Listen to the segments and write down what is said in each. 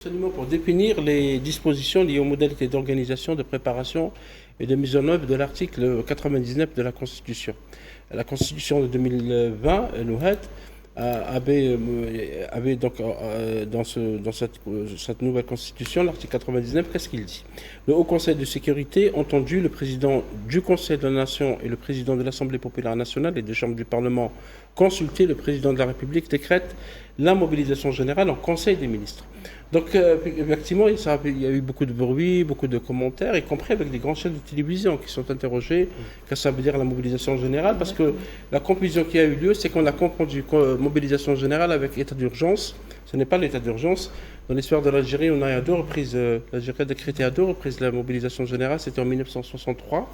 Absolument, pour définir les dispositions liées aux modalités d'organisation, de préparation et de mise en œuvre de l'article 99 de la Constitution. La Constitution de 2020, Nouhat, avait donc dans cette nouvelle Constitution, l'article 99, qu'est-ce qu'il dit? Le Haut Conseil de sécurité, entendu le président du Conseil de la Nation et le président de l'Assemblée populaire nationale et des chambres du Parlement consultés, le président de la République décrète la mobilisation générale en Conseil des ministres. Donc, effectivement, il y a eu beaucoup de bruit, beaucoup de commentaires, y compris avec des grandes chaînes de télévision qui sont interrogées, qu'est-ce que ça veut dire la mobilisation générale, parce que la conclusion qui a eu lieu, c'est qu'on a confondu mobilisation générale avec état d'urgence. Ce n'est pas l'état d'urgence. Dans l'histoire de l'Algérie, on a à deux reprises, l'Algérie a décrété à deux reprises la mobilisation générale. C'était en 1963,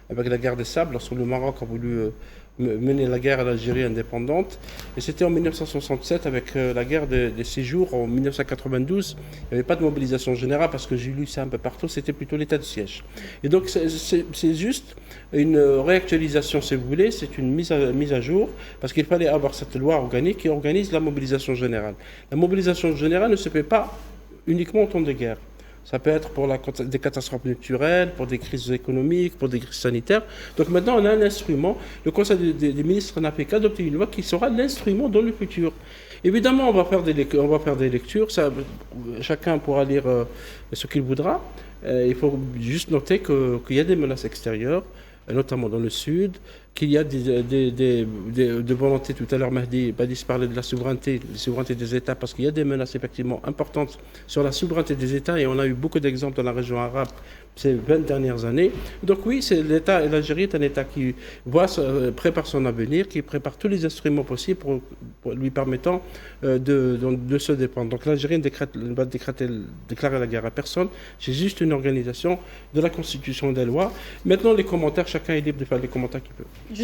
avec la guerre des Sables, lorsque le Maroc a voulu mener la guerre à l'Algérie indépendante. Et c'était en 1967 avec la guerre des séjours. En 1992, il n'y avait pas de mobilisation générale parce que j'ai lu ça un peu partout, c'était plutôt l'état de siège. Et donc c'est juste une réactualisation, si vous voulez, c'est une mise à jour parce qu'il fallait avoir cette loi organique qui organise la mobilisation générale. La mobilisation générale ne se fait pas uniquement en temps de guerre. Ça peut être pour des catastrophes naturelles, pour des crises économiques, pour des crises sanitaires. Donc maintenant, on a un instrument. Le Conseil des ministres n'a fait qu'adopter une loi qui sera l'instrument dans le futur. Évidemment, on va faire des lectures. Chacun pourra lire ce qu'il voudra. Il faut juste noter qu'il y a des menaces extérieures, notamment dans le sud, qu'il y a des volontés. Tout à l'heure, Mahdi parlait de la souveraineté des États, parce qu'il y a des menaces effectivement importantes sur la souveraineté des États, et on a eu beaucoup d'exemples dans la région arabe ces 20 dernières années. Donc oui, l'Algérie est un État qui prépare son avenir, qui prépare tous les instruments possibles pour lui permettant de se défendre. Donc l'Algérie va déclarer la guerre à personne. C'est juste une organisation de la Constitution et des lois. Maintenant, les commentaires, chacun est libre de faire les commentaires qu'il peut.